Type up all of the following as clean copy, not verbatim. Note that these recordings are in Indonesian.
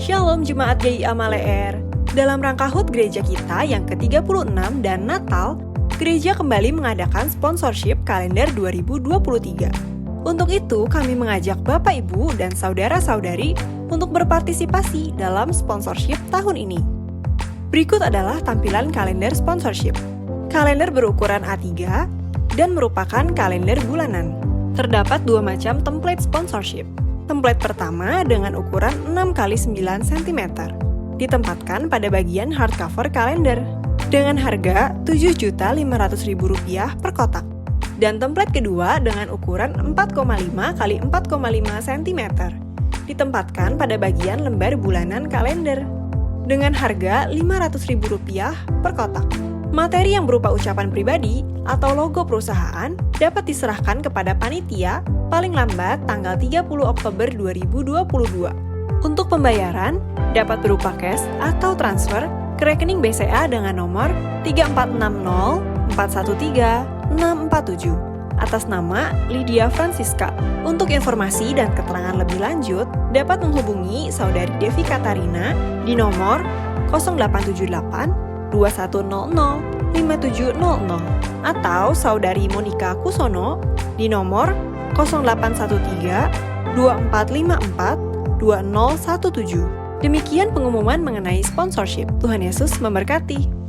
Shalom Jemaat GIA Maleer. Dalam rangka HUT gereja kita yang ke-36 dan Natal, gereja kembali mengadakan sponsorship kalender 2023. Untuk itu, kami mengajak Bapak, Ibu, dan saudara-saudari untuk berpartisipasi dalam sponsorship tahun ini. Berikut adalah tampilan kalender sponsorship. Kalender berukuran A3 dan merupakan kalender bulanan. Terdapat dua macam template sponsorship. Template pertama dengan ukuran 6x9 cm, ditempatkan pada bagian hardcover kalender, dengan harga Rp7.500.000 per kotak. Dan template kedua dengan ukuran 4,5x4,5 cm, ditempatkan pada bagian lembar bulanan kalender, dengan harga Rp500.000 per kotak. Materi yang berupa ucapan pribadi atau logo perusahaan dapat diserahkan kepada panitia paling lambat tanggal 30 Oktober 2022. Untuk pembayaran dapat berupa cash atau transfer ke rekening BCA dengan nomor 3460413647 atas nama Lydia Francisca. Untuk informasi dan keterangan lebih lanjut dapat menghubungi Saudari Devi Katarina di nomor 0878 2100 5700 atau Saudari Monica Kusono di nomor 0813 2454 2017. Demikian pengumuman mengenai sponsorship. Tuhan Yesus memberkati.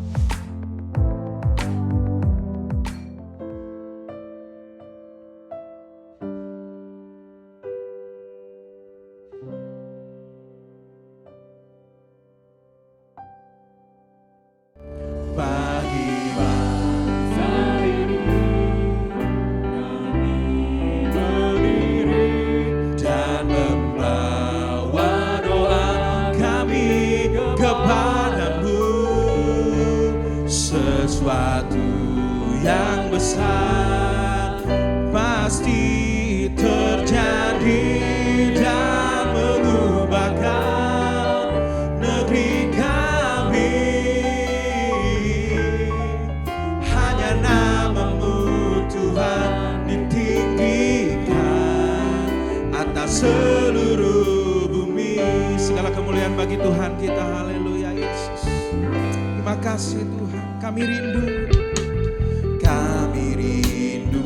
Sesuatu yang besar pasti terjadi dan mengubahkan negeri kami. Hanya nama-Mu Tuhan ditinggikan atas seluruh bumi. Segala kemuliaan bagi Tuhan kita. Haleluya Yesus. Terima kasih Tuhan. Kami rindu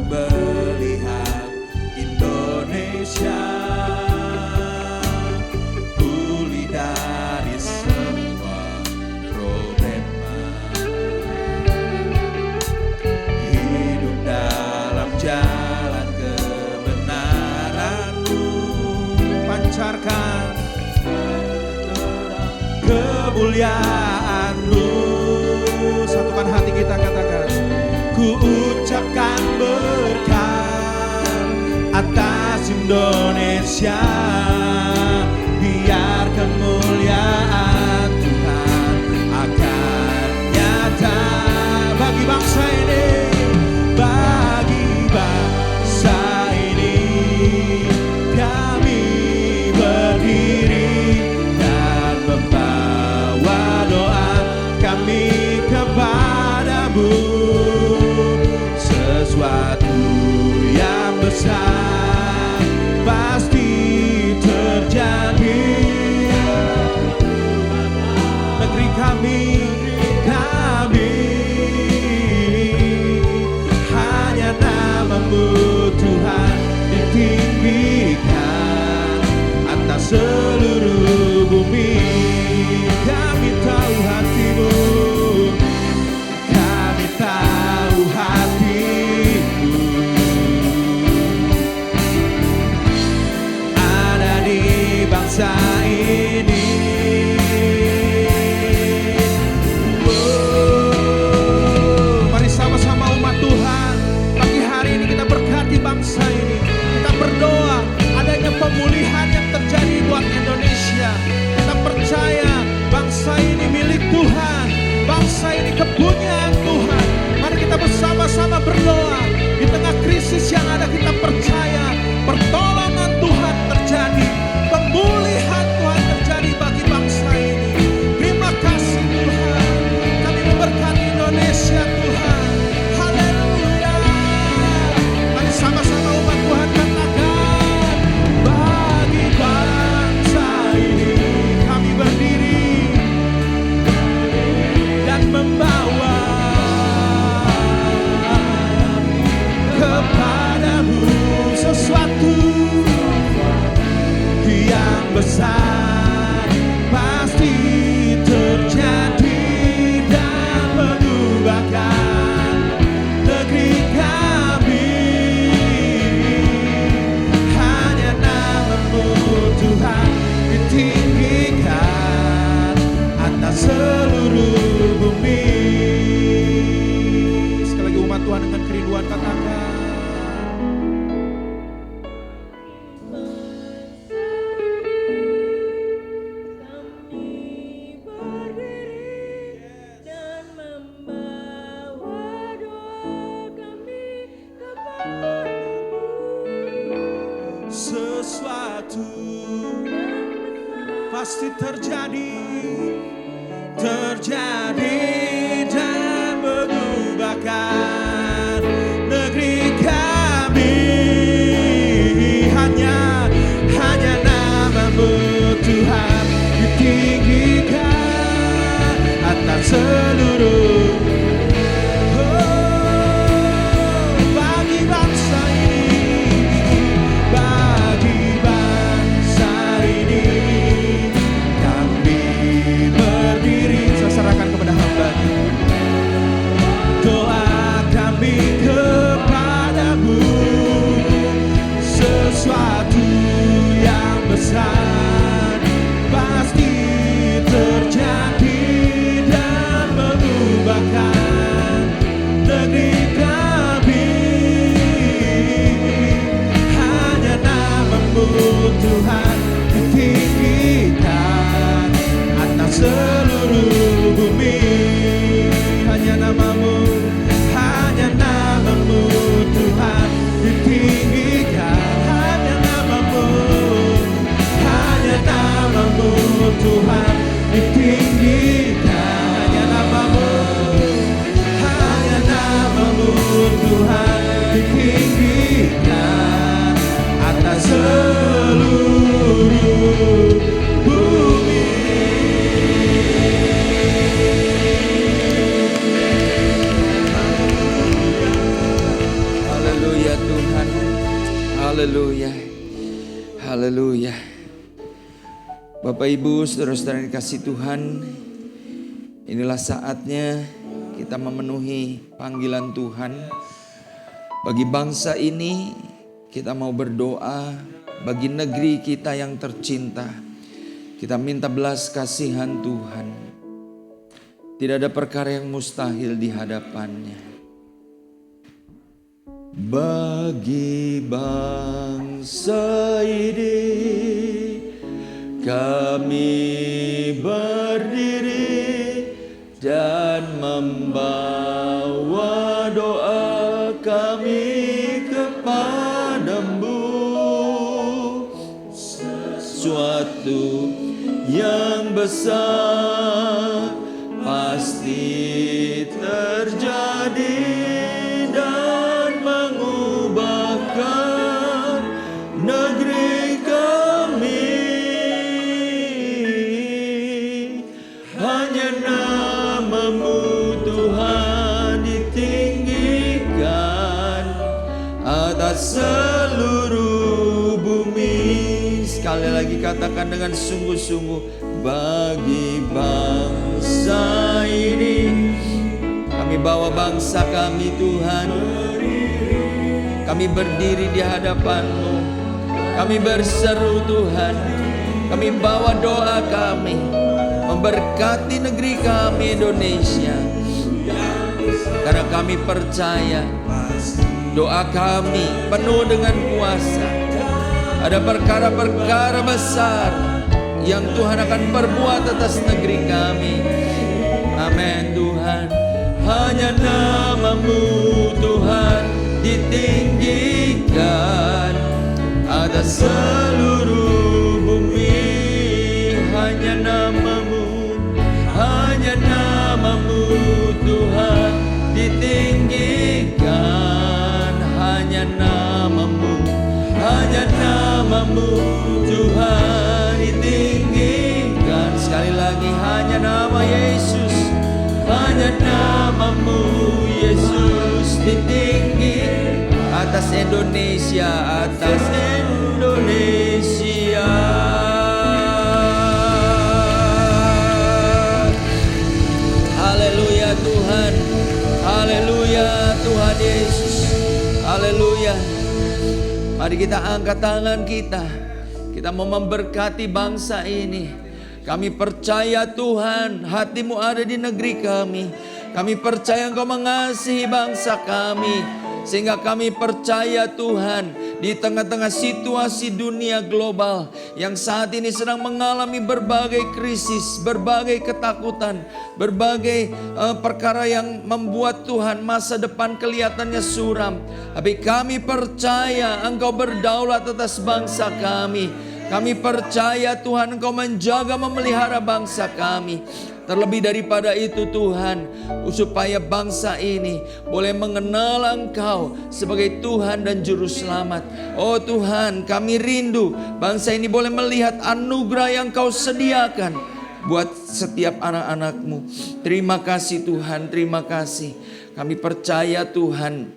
melihat Indonesia pulih dari semua problema, hidup dalam jalan kebenaran-Mu, pancarkan kemuliaan-Mu. Satukan hati kita, katakan, ku ucapkan berkat atas Indonesia, biar kemuliaan Tuhan akan nyata bagi bangsa ini, bagi bangsa ini. Kami berdiri dan membawa doa kami kepadamu. Sesuatu yang besar pasti terjadi. Negeri kami hanya nama-Mu Tuhan ditinggikan atas seluruh bumi. Kami tahu hati-Mu, kami tahu hati-Mu ada di bangsa ini. Mari sama-sama umat Tuhan, pagi hari ini kita berkati bangsa ini. Kita berdoa adanya pemulihan yang terjadi buat Indonesia. besar pasti terjadi dan mengubahkan negeri kami. Hanya nama-Mu Tuhan ditinggikan atas seluruh bumi. Sekali lagi umat Tuhan dengan kerinduan katakan. Sesuatu pasti terjadi dan mengubahkan negeri kami. Hanya nama-Mu Tuhan ditinggikan atas seluruh. Bagi bangsa ini kami berdiri. Saya serahkan kepada hamba-Nya. Doa kami kepadamu, sesuatu yang besar pasti terjadi dan mengubahkan negeri kami. Hanya nama-Mu Tuhan ditinggikan atas seluruh bumi. Hanya nama-Mu Tuhan ditinggikan. Hanya nama-Mu Tuhan ditinggikan. Hanya nama-Mu Tuhan ditinggikan atas seluruh bumi. Haleluya Tuhan. Haleluya. Haleluya. Bapak Ibu, saudara-saudara yang dikasihi Tuhan, inilah saatnya kita memenuhi panggilan Tuhan. Bagi bangsa ini kita mau berdoa, bagi negeri kita yang tercinta kita minta belas kasihan Tuhan. Tidak ada perkara yang mustahil di hadapannya. Bagi bangsa ini kami berdiri dan membawa doa kami kepadamu. Sesuatu yang besar pasti terjadi dan mengubahkan negeri kami. Hanya nama-Mu Tuhan ditinggikan atas seluruh bumi. Sekali lagi katakan dengan sungguh-sungguh. Bagi bangsa ini kami bawa bangsa kami Tuhan. Kami berdiri di hadapan-Mu. Kami berseru Tuhan. Kami bawa doa kami, memberkati negeri kami Indonesia. Karena kami percaya doa kami penuh dengan kuasa. Ada perkara-perkara besar yang Tuhan akan perbuat atas negeri kami. Amin Tuhan. Hanya nama-Mu Tuhan ditinggikan atas seluruh bumi. Hanya nama-Mu Tuhan ditinggikan. Hanya nama-Mu Tuhan ditinggikan. Sekali lagi hanya nama Yesus. Hanya nama-Mu Yesus ditinggikan atas Indonesia, atas Indonesia. Mari kita angkat tangan kita. Kita mau memberkati bangsa ini. Kami percaya Tuhan, hati-Mu ada di negeri kami. Kami percaya Engkau mengasihi bangsa kami. Sehingga kami percaya Tuhan, di tengah-tengah situasi dunia global yang saat ini sedang mengalami berbagai krisis, berbagai ketakutan, berbagai perkara yang membuat Tuhan masa depan kelihatannya suram. Tapi kami percaya Engkau berdaulat atas bangsa kami. Kami percaya Tuhan Engkau menjaga memelihara bangsa kami. Terlebih daripada itu Tuhan, supaya bangsa ini boleh mengenal Engkau sebagai Tuhan dan Juru Selamat. Oh Tuhan, kami rindu bangsa ini boleh melihat anugerah yang Kau sediakan buat setiap anak-anak-Mu. Terima kasih Tuhan, terima kasih. Kami percaya Tuhan,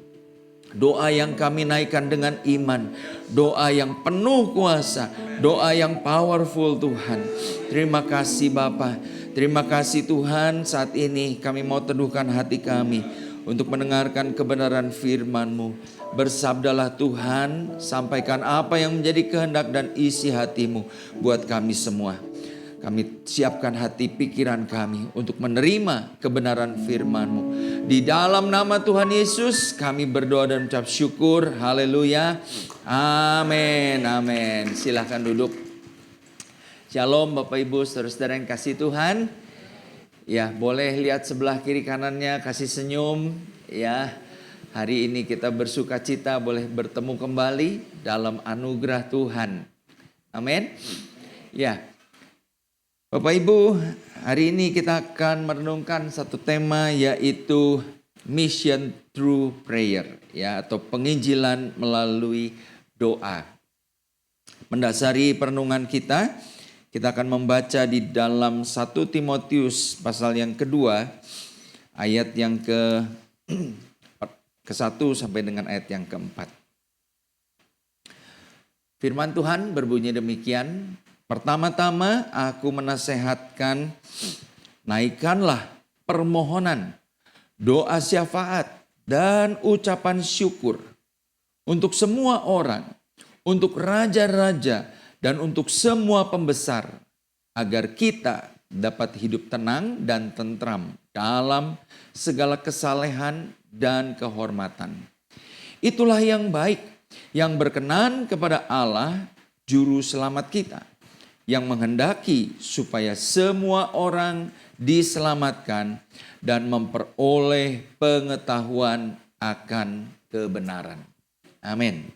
doa yang kami naikkan dengan iman, doa yang penuh kuasa, doa yang powerful Tuhan. Terima kasih Bapa. Terima kasih Tuhan, saat ini kami mau teduhkan hati kami untuk mendengarkan kebenaran firman-Mu. Bersabdalah Tuhan, sampaikan apa yang menjadi kehendak dan isi hati-Mu buat kami semua. Kami siapkan hati pikiran kami untuk menerima kebenaran firman-Mu. Di dalam nama Tuhan Yesus kami berdoa dan mengucap syukur. Haleluya. Amin. Amin. Silahkan duduk. Shalom Bapak Ibu saudara-saudara yang kasih Tuhan. Ya, boleh lihat sebelah kiri kanannya, kasih senyum. Ya, hari ini kita bersuka cita boleh bertemu kembali dalam anugerah Tuhan. Amin. Ya, Bapak Ibu, hari ini kita akan merenungkan satu tema, yaitu Mission Through Prayer, ya, atau penginjilan melalui doa. Mendasari perenungan kita akan membaca di dalam 1 Timotius pasal yang kedua, ayat yang ke-1 sampai dengan ayat yang ke-4. Firman Tuhan berbunyi demikian, pertama-tama aku menasehatkan, naikkanlah permohonan, doa syafaat, dan ucapan syukur untuk semua orang, untuk raja-raja, dan untuk semua pembesar, agar kita dapat hidup tenang dan tentram dalam segala kesalehan dan kehormatan. Itulah yang baik, yang berkenan kepada Allah, Juru Selamat kita, yang menghendaki supaya semua orang diselamatkan dan memperoleh pengetahuan akan kebenaran. Amin.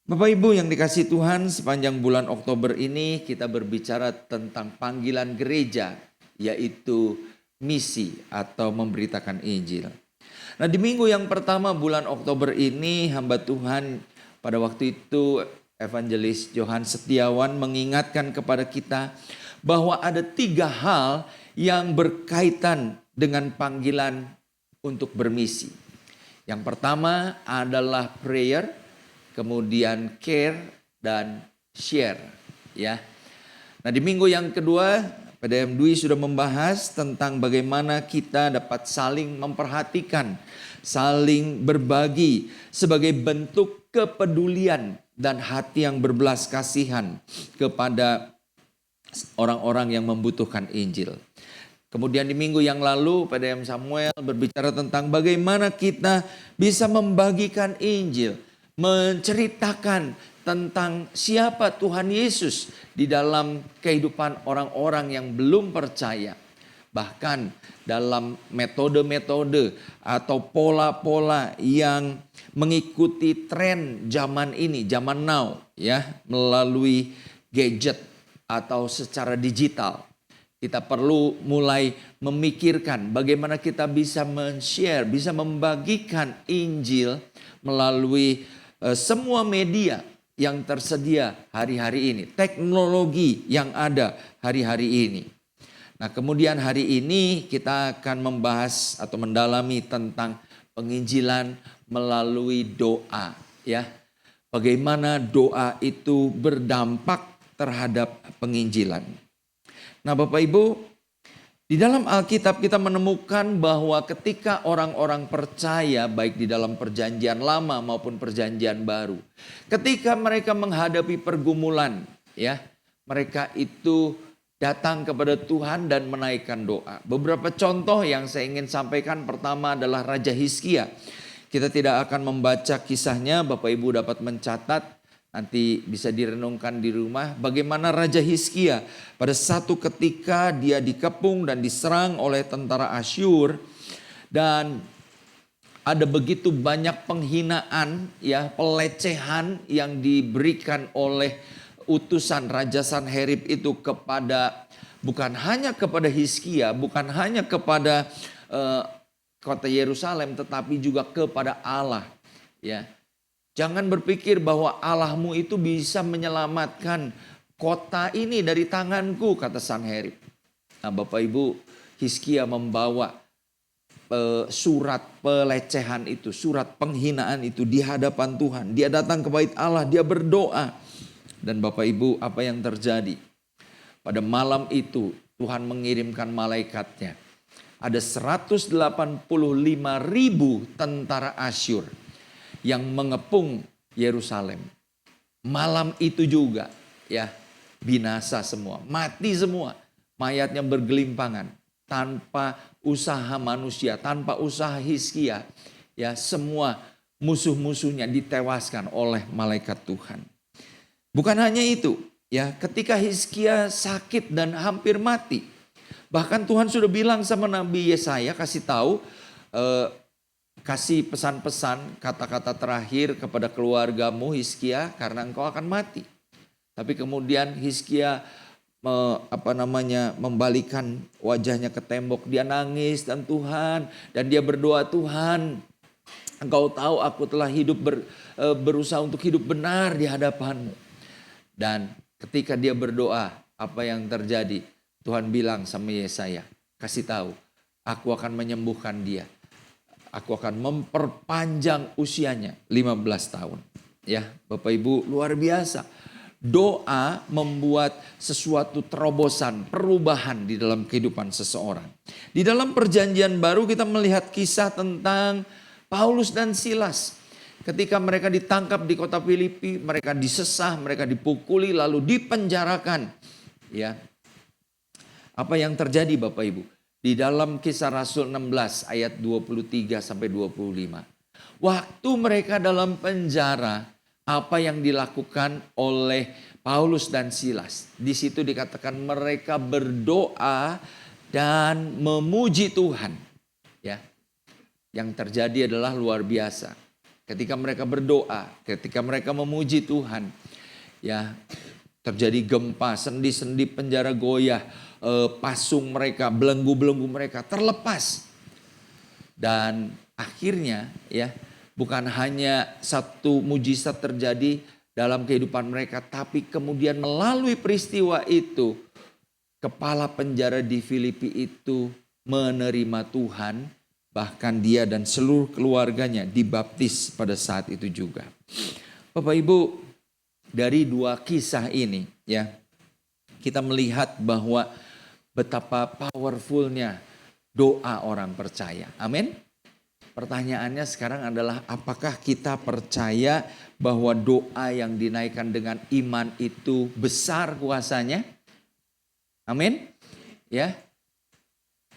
Bapak Ibu yang dikasihi Tuhan, sepanjang bulan Oktober ini kita berbicara tentang panggilan gereja, yaitu misi atau memberitakan Injil. Nah, di minggu yang pertama bulan Oktober ini, hamba Tuhan pada waktu itu Evangelis Johan Setiawan mengingatkan kepada kita bahwa ada 3 hal yang berkaitan dengan panggilan untuk bermisi. Yang pertama adalah prayer, kemudian care dan share, ya. Nah, di minggu yang kedua PDM Dwi sudah membahas tentang bagaimana kita dapat saling memperhatikan, saling berbagi sebagai bentuk kepedulian dan hati yang berbelas kasihan kepada orang-orang yang membutuhkan Injil. Kemudian di minggu yang lalu PDM Samuel berbicara tentang bagaimana kita bisa membagikan Injil, menceritakan tentang siapa Tuhan Yesus di dalam kehidupan orang-orang yang belum percaya. Bahkan dalam metode-metode atau pola-pola yang mengikuti tren zaman ini, zaman now, ya, melalui gadget atau secara digital. Kita perlu mulai memikirkan bagaimana kita bisa men-share, bisa membagikan Injil melalui semua media yang tersedia hari-hari ini, teknologi yang ada hari-hari ini. Nah, kemudian hari ini kita akan membahas atau mendalami tentang penginjilan melalui doa, ya. Bagaimana doa itu berdampak terhadap penginjilan. Nah, Bapak Ibu, Di dalam Alkitab kita menemukan bahwa ketika orang-orang percaya baik di dalam perjanjian lama maupun perjanjian baru, ketika mereka menghadapi pergumulan, ya, mereka itu datang kepada Tuhan dan menaikkan doa. Beberapa contoh yang saya ingin sampaikan, pertama adalah Raja Hizkia. Kita tidak akan membaca kisahnya, Bapak Ibu dapat mencatat. Nanti bisa direnungkan di rumah bagaimana Raja Hizkia pada satu ketika dia dikepung dan diserang oleh tentara Asyur. Dan ada begitu banyak penghinaan, ya, pelecehan yang diberikan oleh utusan Raja Sanherib itu kepada, bukan hanya kepada Hizkia, bukan hanya kepada kota Yerusalem, tetapi juga kepada Allah, ya. Jangan berpikir bahwa Allahmu itu bisa menyelamatkan kota ini dari tanganku, kata Sanherib. Nah, Bapak Ibu, Hizkia membawa surat pelecehan itu, surat penghinaan itu di hadapan Tuhan. Dia datang ke bait Allah, dia berdoa. Dan Bapak Ibu, apa yang terjadi? Pada malam itu Tuhan mengirimkan malaikatnya. Ada 185.000 tentara Asyur yang mengepung Yerusalem. Malam itu juga, ya, binasa semua, mati semua. Mayatnya bergelimpangan tanpa usaha manusia, tanpa usaha Hizkia, ya, semua musuh-musuhnya ditewaskan oleh malaikat Tuhan. Bukan hanya itu, ya, ketika Hizkia sakit dan hampir mati, bahkan Tuhan sudah bilang sama Nabi Yesaya, kasih tahu, kasih pesan-pesan, kata-kata terakhir kepada keluargamu Hizkia, karena engkau akan mati. Tapi kemudian Hizkia membalikan wajahnya ke tembok, dia nangis dan dia berdoa, Tuhan, engkau tahu aku telah berusaha untuk hidup benar di hadapanmu. Dan ketika dia berdoa, apa yang terjadi? Tuhan bilang sama Yesaya, kasih tahu, aku akan menyembuhkan dia. Aku akan memperpanjang usianya 15 tahun. Ya, Bapak Ibu, luar biasa. Doa membuat sesuatu terobosan, perubahan di dalam kehidupan seseorang. Di dalam perjanjian baru kita melihat kisah tentang Paulus dan Silas. Ketika mereka ditangkap di kota Filipi, mereka disesah, mereka dipukuli lalu dipenjarakan. Ya. Apa yang terjadi Bapak Ibu? Di dalam Kisah Rasul 16 ayat 23 sampai 25. Waktu mereka dalam penjara, apa yang dilakukan oleh Paulus dan Silas? Di situ dikatakan mereka berdoa dan memuji Tuhan. Ya. Yang terjadi adalah luar biasa. Ketika mereka berdoa, ketika mereka memuji Tuhan, ya, terjadi gempa, sendi-sendi penjara goyah. Pasung mereka, belenggu-belenggu mereka terlepas. Dan akhirnya, ya, bukan hanya satu mujizat terjadi dalam kehidupan mereka, tapi kemudian melalui peristiwa itu, kepala penjara di Filipi itu menerima Tuhan, bahkan dia dan seluruh keluarganya dibaptis pada saat itu juga. Bapak Ibu, dari dua kisah ini, ya, kita melihat bahwa betapa powerfulnya doa orang percaya. Amin. Pertanyaannya sekarang adalah, apakah kita percaya bahwa doa yang dinaikkan dengan iman itu besar kuasanya? Amin. Ya.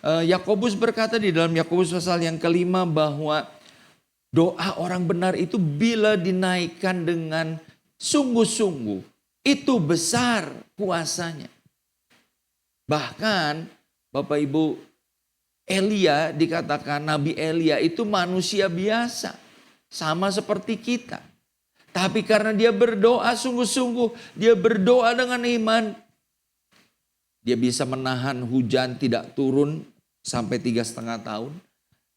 Yakobus berkata di dalam Yakobus pasal yang kelima bahwa doa orang benar itu bila dinaikkan dengan sungguh-sungguh itu besar kuasanya. Bahkan Bapak Ibu, Elia dikatakan, Nabi Elia itu manusia biasa. Sama seperti kita. Tapi karena dia berdoa sungguh-sungguh, dia berdoa dengan iman, dia bisa menahan hujan tidak turun sampai 3,5 tahun.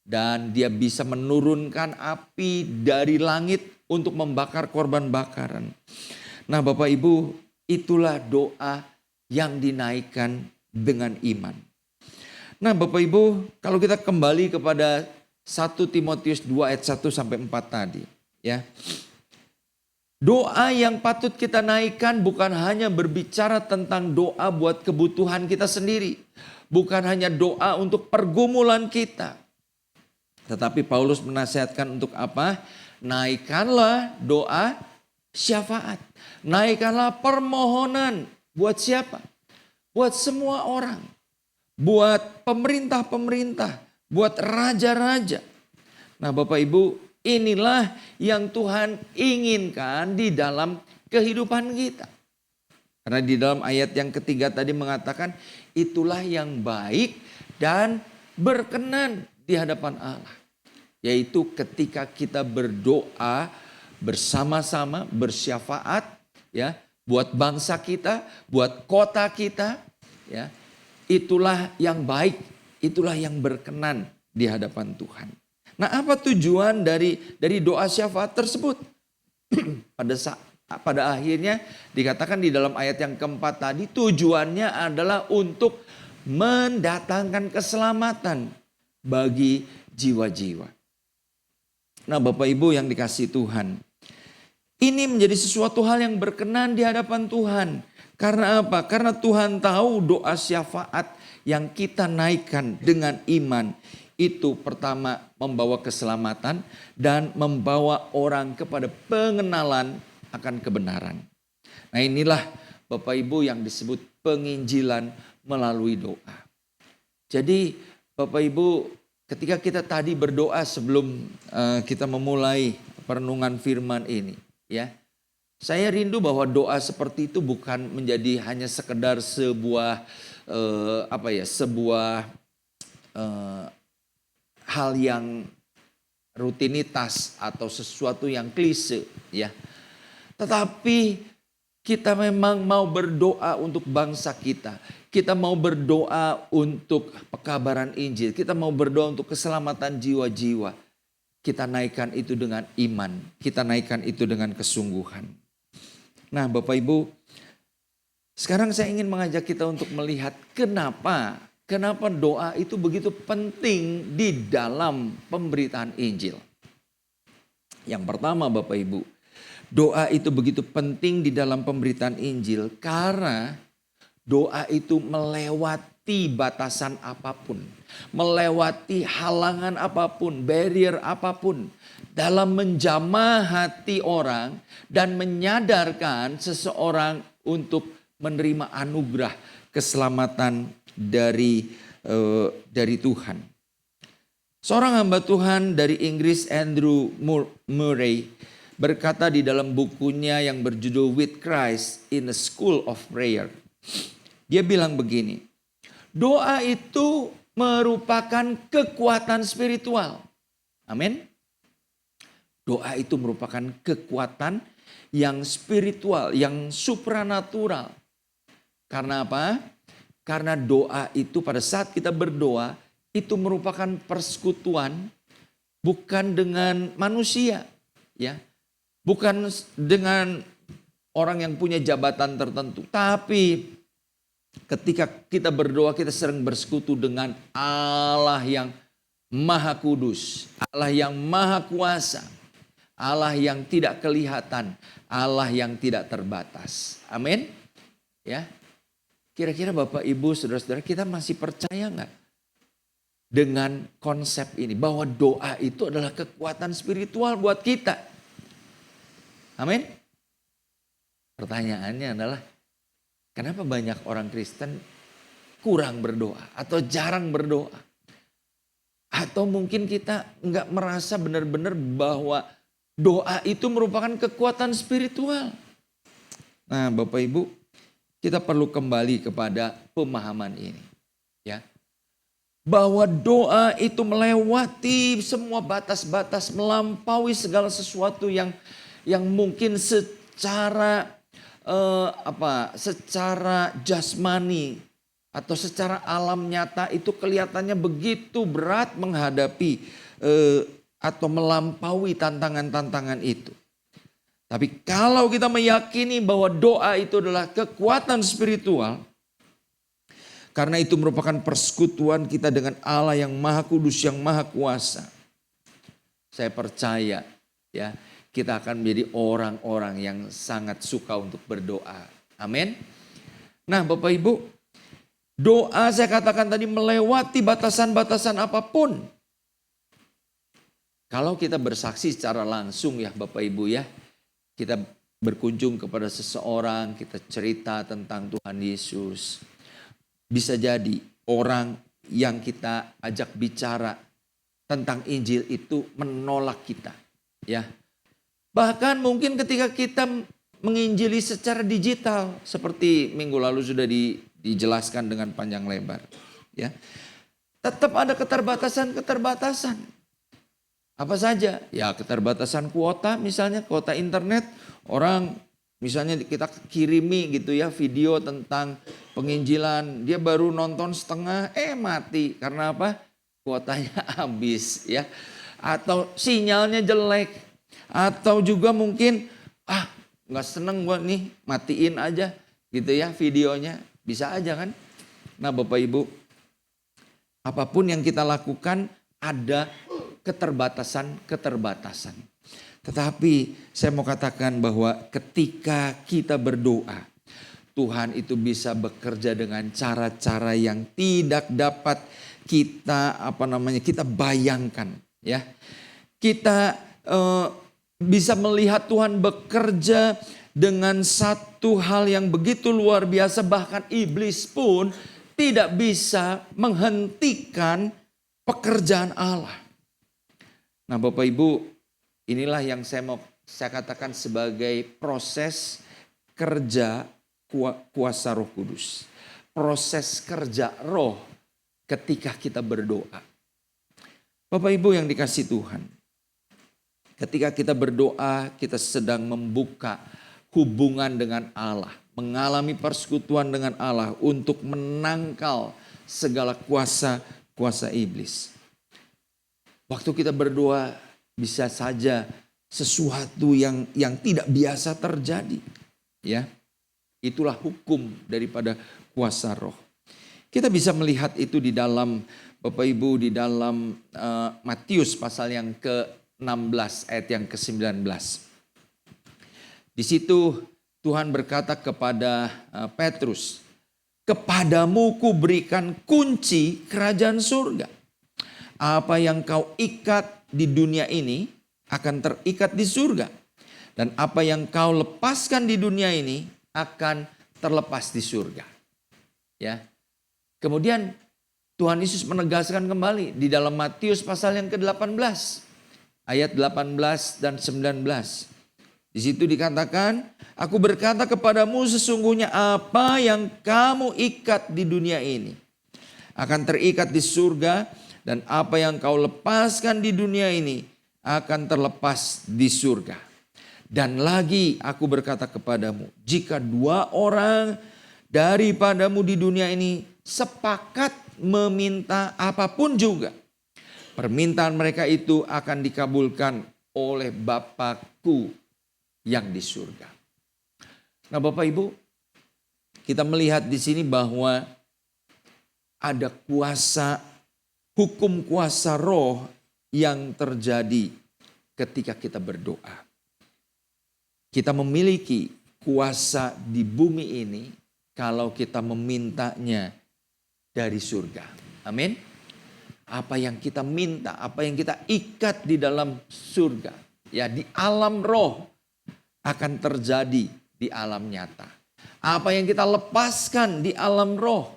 Dan dia bisa menurunkan api dari langit untuk membakar korban bakaran. Nah Bapak Ibu, itulah doa yang dinaikkan dengan iman. Nah Bapak Ibu, kalau kita kembali kepada 1 Timotius 2 ayat 1 sampai 4 tadi, ya. Doa yang patut kita naikkan bukan hanya berbicara tentang doa buat kebutuhan kita sendiri. bukan hanya doa untuk pergumulan kita. Tetapi Paulus menasihatkan untuk apa? Naikkanlah doa syafaat. Naikkanlah permohonan. Buat siapa? Buat semua orang. Buat pemerintah-pemerintah. Buat raja-raja. Nah Bapak Ibu, inilah yang Tuhan inginkan di dalam kehidupan kita. Karena di dalam ayat yang ketiga tadi mengatakan, itulah yang baik dan berkenan di hadapan Allah. Yaitu ketika kita berdoa bersama-sama, bersyafaat, ya, buat bangsa kita, buat kota kita, ya, itulah yang baik, itulah yang berkenan di hadapan Tuhan. Nah, apa tujuan dari doa syafaat tersebut? Pada akhirnya dikatakan di dalam ayat yang keempat tadi, tujuannya adalah untuk mendatangkan keselamatan bagi jiwa-jiwa. Nah Bapak Ibu yang dikasihi Tuhan, ini menjadi sesuatu hal yang berkenan di hadapan Tuhan. Karena apa? Karena Tuhan tahu doa syafaat yang kita naikkan dengan iman itu pertama membawa keselamatan dan membawa orang kepada pengenalan akan kebenaran. Nah inilah Bapak Ibu yang disebut penginjilan melalui doa. Jadi Bapak Ibu, ketika kita tadi berdoa sebelum kita memulai perenungan firman ini, ya, saya rindu bahwa doa seperti itu bukan menjadi hanya sekedar sebuah hal yang rutinitas atau sesuatu yang klise, ya. Tetapi kita memang mau berdoa untuk bangsa kita. Kita mau berdoa untuk pekabaran Injil. Kita mau berdoa untuk keselamatan jiwa-jiwa. Kita naikkan itu dengan iman. Kita naikkan itu dengan kesungguhan. Nah Bapak Ibu, sekarang saya ingin mengajak kita untuk melihat kenapa doa itu begitu penting di dalam pemberitaan Injil. Yang pertama Bapak Ibu, doa itu begitu penting di dalam pemberitaan Injil karena doa itu melewati batasan apapun, melewati halangan apapun, barrier apapun dalam menjamah hati orang dan menyadarkan seseorang untuk menerima anugerah keselamatan dari Tuhan. Seorang hamba Tuhan dari Inggris, Andrew Murray, berkata di dalam bukunya yang berjudul With Christ in a School of Prayer. Dia bilang begini, doa itu merupakan kekuatan spiritual. Amin. Doa itu merupakan kekuatan yang spiritual, yang supranatural. Karena apa? Karena doa itu pada saat kita berdoa, itu merupakan persekutuan bukan dengan manusia, ya. Bukan dengan orang yang punya jabatan tertentu. Tapi ketika kita berdoa, kita sering bersekutu dengan Allah yang Maha Kudus. Allah yang Maha Kuasa. Allah yang tidak kelihatan. Allah yang tidak terbatas. Amin. Ya. Kira-kira Bapak Ibu Saudara-saudara, kita masih percaya enggak dengan konsep ini? Bahwa doa itu adalah kekuatan spiritual buat kita. Amin. Pertanyaannya adalah, kenapa banyak orang Kristen kurang berdoa atau jarang berdoa? Atau mungkin kita enggak merasa benar-benar bahwa doa itu merupakan kekuatan spiritual. Nah Bapak Ibu, kita perlu kembali kepada pemahaman ini. Ya. Bahwa doa itu melewati semua batas-batas, melampaui segala sesuatu yang mungkin secara secara jasmani atau secara alam nyata itu kelihatannya begitu berat menghadapi atau melampaui tantangan-tantangan itu. Tapi kalau kita meyakini bahwa doa itu adalah kekuatan spiritual, karena itu merupakan persekutuan kita dengan Allah yang Maha Kudus, yang Maha Kuasa. Saya percaya ya, kita akan menjadi orang-orang yang sangat suka untuk berdoa. Amin. Nah Bapak Ibu, Doa saya katakan tadi melewati batasan-batasan apapun. Kalau kita bersaksi secara langsung ya Bapak Ibu ya. Kita berkunjung kepada seseorang, kita cerita tentang Tuhan Yesus. Bisa jadi orang yang kita ajak bicara tentang Injil itu menolak kita. Ya. Bahkan mungkin ketika kita menginjili secara digital. Seperti minggu lalu sudah dijelaskan dengan panjang lebar. Ya. Tetap ada keterbatasan-keterbatasan. Apa saja? Ya keterbatasan kuota, misalnya kuota internet. Orang misalnya kita kirimi gitu ya video tentang penginjilan. Dia baru nonton setengah, mati. Karena apa? Kuotanya habis ya. Atau sinyalnya jelek. Atau juga mungkin nggak seneng gue nih, matiin aja gitu ya videonya. Bisa aja kan? Nah Bapak Ibu, apapun yang kita lakukan ada keterbatasan. Tetapi saya mau katakan bahwa ketika kita berdoa, Tuhan itu bisa bekerja dengan cara-cara yang tidak dapat kita kita bayangkan ya. Kita bisa melihat Tuhan bekerja dengan satu hal yang begitu luar biasa, bahkan iblis pun tidak bisa menghentikan pekerjaan Allah. Nah Bapak Ibu, inilah yang saya katakan sebagai proses kerja kuasa Roh Kudus. Proses kerja roh ketika kita berdoa. Bapak Ibu yang dikasih Tuhan. Ketika kita berdoa, kita sedang membuka hubungan dengan Allah. Mengalami persekutuan dengan Allah untuk menangkal segala kuasa iblis. Waktu kita berdoa bisa saja sesuatu yang tidak biasa terjadi. Ya, itulah hukum daripada kuasa roh. Kita bisa melihat itu di dalam Bapak Ibu di dalam Matius pasal yang ke-16 ayat yang ke-19. Di situ Tuhan berkata kepada Petrus, "Kepadamu kuberikan kunci kerajaan surga. Apa yang kau ikat di dunia ini akan terikat di surga. Dan apa yang kau lepaskan di dunia ini akan terlepas di surga." Ya. Kemudian Tuhan Yesus menegaskan kembali di dalam Matius pasal yang ke-18. Ayat 18 dan 19. Di situ dikatakan, "Aku berkata kepadamu sesungguhnya apa yang kamu ikat di dunia ini akan terikat di surga. Dan apa yang kau lepaskan di dunia ini akan terlepas di surga. Dan lagi aku berkata kepadamu, jika 2 orang daripadamu di dunia ini sepakat meminta apapun juga, permintaan mereka itu akan dikabulkan oleh Bapa-Ku yang di surga." Nah Bapak Ibu, kita melihat di sini bahwa ada hukum kuasa roh yang terjadi ketika kita berdoa. Kita memiliki kuasa di bumi ini kalau kita memintanya dari surga. Amin. Apa yang kita minta, apa yang kita ikat di dalam surga, ya di alam roh akan terjadi di alam nyata. Apa yang kita lepaskan di alam roh,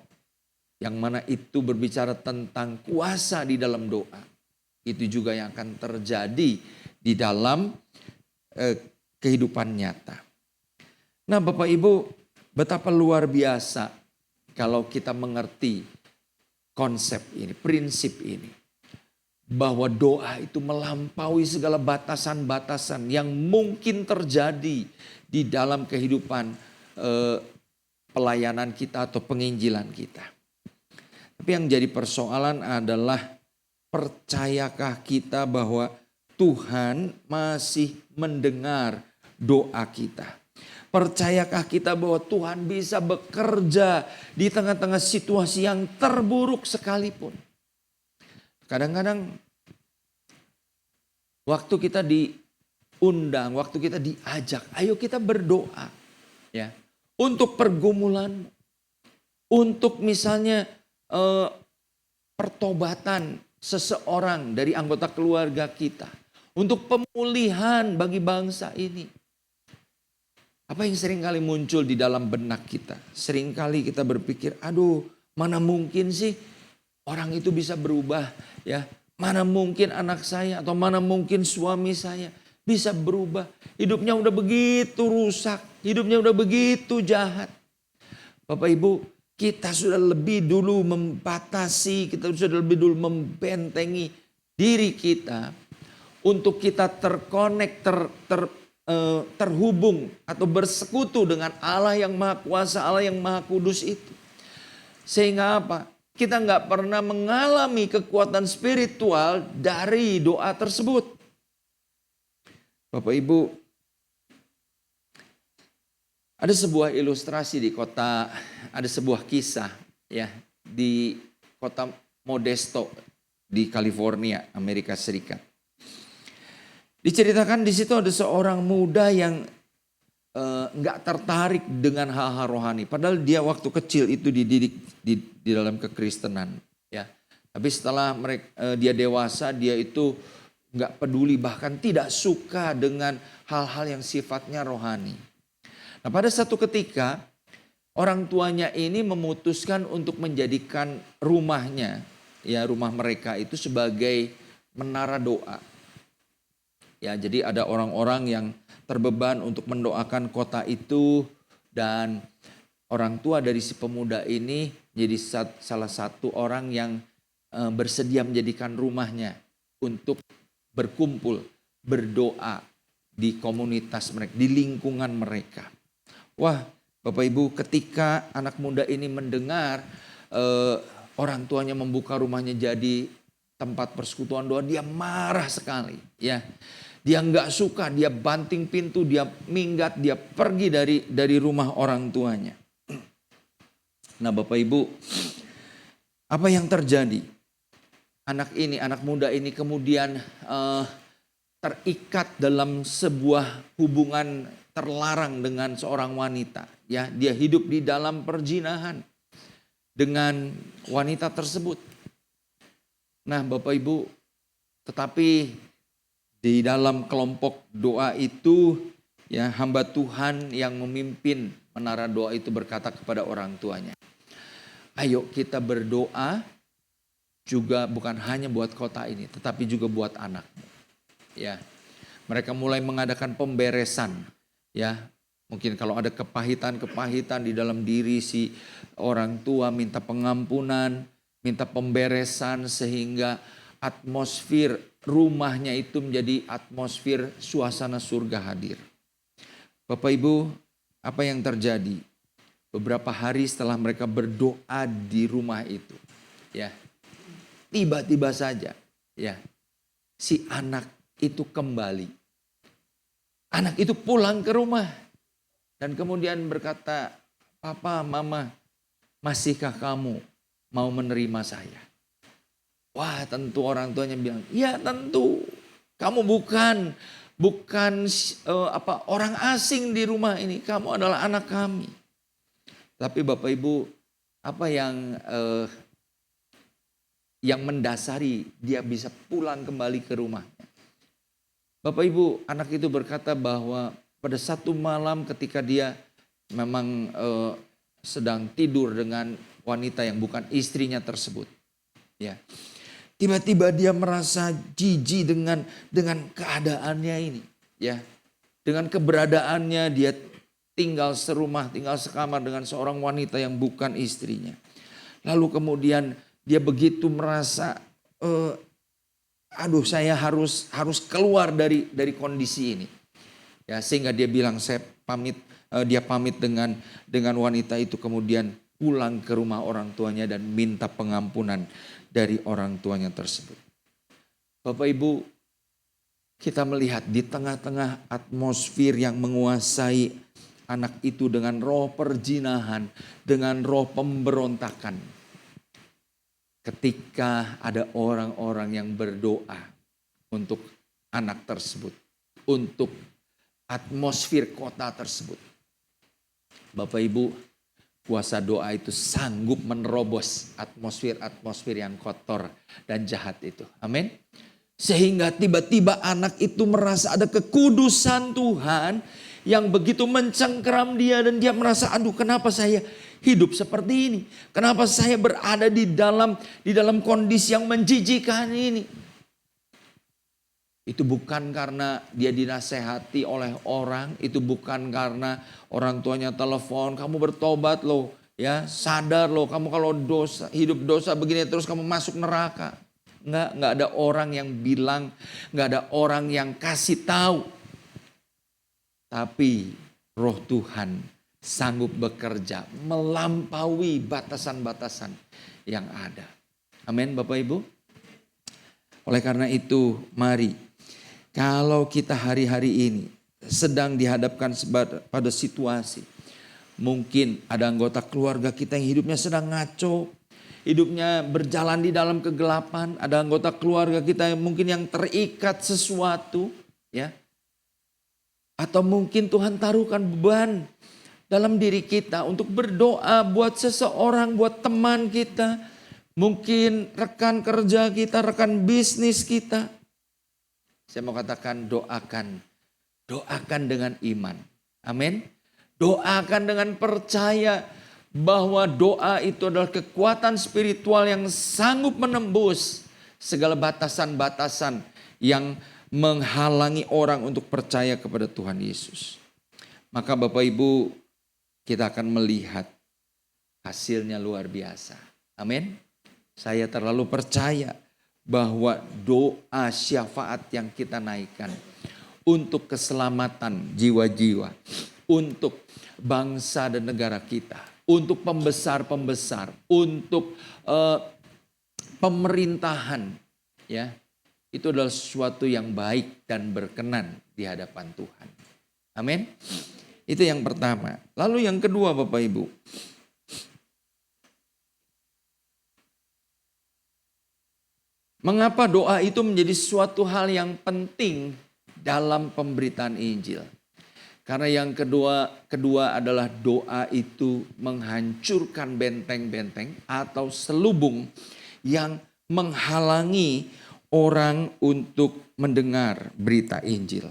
yang mana itu berbicara tentang kuasa di dalam doa. Itu juga yang akan terjadi di dalam kehidupan nyata. Nah Bapak Ibu, betapa luar biasa kalau kita mengerti konsep ini, prinsip ini. Bahwa doa itu melampaui segala batasan-batasan yang mungkin terjadi di dalam kehidupan pelayanan kita atau penginjilan kita. Tapi yang jadi persoalan adalah percayakah kita bahwa Tuhan masih mendengar doa kita? Percayakah kita bahwa Tuhan bisa bekerja di tengah-tengah situasi yang terburuk sekalipun? Kadang-kadang waktu kita diundang, waktu kita diajak, ayo kita berdoa ya untuk pergumulanmu. untuk misalnya pertobatan seseorang dari anggota keluarga kita, untuk pemulihan bagi bangsa ini. Apa yang seringkali muncul di dalam benak kita? Seringkali kita berpikir, aduh, mana mungkin sih orang itu bisa berubah, ya? Mana mungkin anak saya atau mana mungkin suami saya bisa berubah? Hidupnya udah begitu rusak, hidupnya udah begitu jahat. Bapak Ibu, kita sudah lebih dulu membatasi, kita sudah lebih dulu membentengi diri kita untuk kita terkonek, terhubung atau bersekutu dengan Allah yang Maha Kuasa, Allah yang Maha Kudus itu. Sehingga apa? Kita nggak pernah mengalami kekuatan spiritual dari doa tersebut. Bapak Ibu, ada sebuah ilustrasi di kota, ada sebuah kisah ya di kota Modesto di California, Amerika Serikat. Diceritakan di situ ada seorang muda yang nggak tertarik dengan hal-hal rohani. Padahal dia waktu kecil itu dididik di dalam kekristenan, ya. Tapi setelah dia dewasa, dia itu nggak peduli, bahkan tidak suka dengan hal-hal yang sifatnya rohani. Nah, pada satu ketika orang tuanya ini memutuskan untuk menjadikan rumahnya, ya rumah mereka itu sebagai menara doa. Ya, jadi ada orang-orang yang terbeban untuk mendoakan kota itu, dan orang tua dari si pemuda ini jadi salah satu orang yang bersedia menjadikan rumahnya untuk berkumpul, berdoa di komunitas mereka, di lingkungan mereka. Wah, Bapak Ibu, ketika anak muda ini mendengar orang tuanya membuka rumahnya jadi tempat persekutuan doa, dia marah sekali, ya. Dia nggak suka, dia banting pintu, dia minggat, dia pergi dari rumah orang tuanya. Nah, Bapak Ibu, apa yang terjadi? Anak muda ini kemudian terikat dalam sebuah hubungan terlarang dengan seorang wanita. Ya, dia hidup di dalam perzinahan dengan wanita tersebut. Nah, Bapak Ibu, tetapi di dalam kelompok doa itu, ya, hamba Tuhan yang memimpin menara doa itu berkata kepada orang tuanya, ayo kita berdoa juga bukan hanya buat kota ini, tetapi juga buat anakmu. Ya, mereka mulai mengadakan pemberesan. Ya, mungkin kalau ada kepahitan di dalam diri si orang tua, minta pengampunan, minta pemberesan sehingga atmosfer rumahnya itu menjadi atmosfer suasana surga hadir. Bapak Ibu, apa yang terjadi? Beberapa hari setelah mereka berdoa di rumah itu, ya, tiba-tiba saja, ya, si anak itu kembali. Anak itu pulang ke rumah dan kemudian berkata, Papa, Mama, masihkah kamu mau menerima saya? Wah, tentu orang tuanya bilang, ya tentu. Kamu bukan orang asing di rumah ini. Kamu adalah anak kami. Tapi Bapak Ibu, apa yang mendasari dia bisa pulang kembali ke rumahnya? Bapak Ibu, anak itu berkata bahwa pada satu malam ketika dia memang sedang tidur dengan wanita yang bukan istrinya tersebut, ya, tiba-tiba dia merasa jijik dengan keadaannya ini, ya, dengan keberadaannya dia tinggal serumah, tinggal sekamar dengan seorang wanita yang bukan istrinya. Lalu kemudian dia begitu merasa, aduh, saya harus keluar dari kondisi ini. Ya, sehingga dia bilang, dia pamit dengan wanita itu, kemudian pulang ke rumah orang tuanya dan minta pengampunan dari orang tuanya tersebut. Bapak Ibu, kita melihat di tengah-tengah atmosfer yang menguasai anak itu dengan roh perzinahan, dengan roh pemberontakan. Ketika ada orang-orang yang berdoa untuk anak tersebut, untuk atmosfer kota tersebut, Bapak Ibu, Kuasa doa itu sanggup menerobos atmosfer-atmosfer yang kotor dan jahat itu. Amin. Sehingga tiba-tiba anak itu merasa ada kekudusan Tuhan yang begitu mencengkeram dia. Dan dia merasa, aduh kenapa saya hidup seperti ini? Kenapa saya berada di dalam kondisi yang menjijikkan ini? Itu bukan karena dia dinasehati oleh orang, itu bukan karena orang tuanya telepon, kamu bertobat loh, ya sadar loh, kamu kalau hidup dosa begini terus kamu masuk neraka. Enggak ada orang yang bilang, enggak ada orang yang kasih tahu. Tapi Roh Tuhan sanggup bekerja melampaui batasan-batasan yang ada. Amin Bapak Ibu. Oleh karena itu mari, kalau kita hari-hari ini sedang dihadapkan pada situasi, mungkin ada anggota keluarga kita yang hidupnya sedang ngaco, hidupnya berjalan di dalam kegelapan, ada anggota keluarga kita yang mungkin yang terikat sesuatu, ya. Atau mungkin Tuhan taruhkan beban dalam diri kita untuk berdoa buat seseorang, buat teman kita, mungkin rekan kerja kita, rekan bisnis kita. Saya mau katakan doakan dengan iman. Amin. Doakan dengan percaya bahwa doa itu adalah kekuatan spiritual yang sanggup menembus segala batasan-batasan yang menghalangi orang untuk percaya kepada Tuhan Yesus. Maka Bapak Ibu, kita akan melihat hasilnya luar biasa. Amin. Saya terlalu percaya bahwa doa syafaat yang kita naikkan untuk keselamatan jiwa-jiwa, untuk bangsa dan negara kita, untuk pembesar-pembesar, untuk pemerintahan, ya, itu adalah sesuatu yang baik dan berkenan di hadapan Tuhan. Amin. Itu yang pertama. Lalu yang kedua Bapak Ibu, mengapa doa itu menjadi suatu hal yang penting dalam pemberitaan Injil? Karena yang kedua adalah doa itu menghancurkan benteng-benteng atau selubung yang menghalangi orang untuk mendengar berita Injil.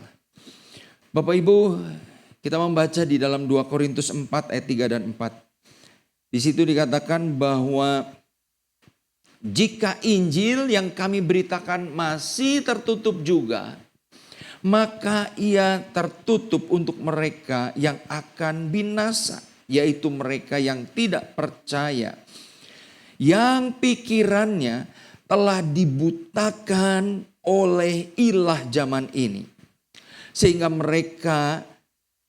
Bapak Ibu, kita membaca di dalam 2 Korintus 4 ayat 3 dan 4. Di situ dikatakan bahwa jika Injil yang kami beritakan masih tertutup juga, maka ia tertutup untuk mereka yang akan binasa, yaitu mereka yang tidak percaya, yang pikirannya telah dibutakan oleh ilah zaman ini, sehingga mereka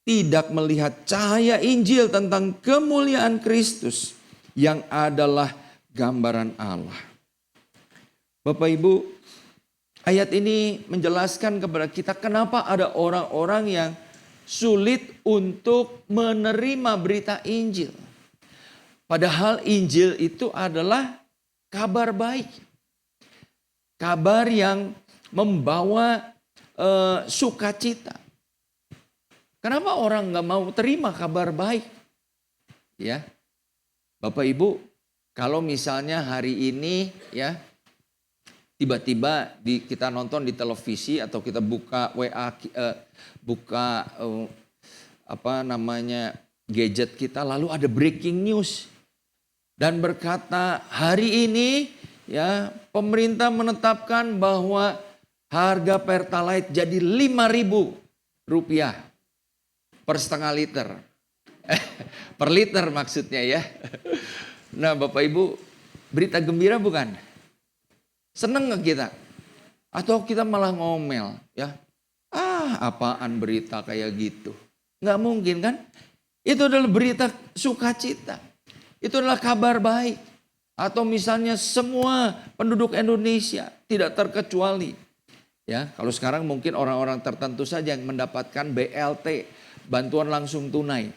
tidak melihat cahaya Injil tentang kemuliaan Kristus yang adalah gambaran Allah. Bapak Ibu, ayat ini menjelaskan kepada kita kenapa ada orang-orang yang sulit untuk menerima berita Injil. Padahal Injil itu adalah kabar baik. Kabar yang membawa sukacita. Kenapa orang nggak mau terima kabar baik? Ya, Bapak Ibu, kalau misalnya hari ini ya tiba-tiba kita nonton di televisi atau kita buka WA, gadget kita, lalu ada breaking news dan berkata hari ini ya pemerintah menetapkan bahwa harga Pertalite jadi Rp5.000 per setengah liter. Per liter maksudnya ya. Nah Bapak Ibu, berita gembira bukan? Seneng gak kita? Atau kita malah ngomel ya. Apaan berita kayak gitu? Gak mungkin kan? Itu adalah berita sukacita. Itu adalah kabar baik. Atau misalnya semua penduduk Indonesia tidak terkecuali. Ya, kalau sekarang mungkin orang-orang tertentu saja yang mendapatkan BLT, bantuan langsung tunai.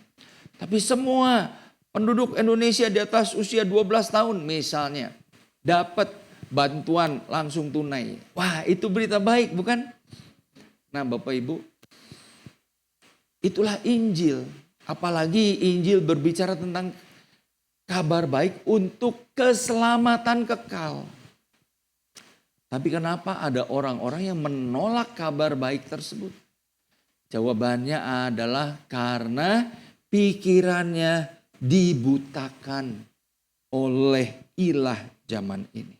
Tapi semua penduduk Indonesia di atas usia 12 tahun misalnya dapat bantuan langsung tunai. Wah, itu berita baik bukan? Nah Bapak Ibu, itulah Injil. Apalagi Injil berbicara tentang kabar baik untuk keselamatan kekal. Tapi kenapa ada orang-orang yang menolak kabar baik tersebut? Jawabannya adalah karena pikirannya dibutakan oleh ilah zaman ini.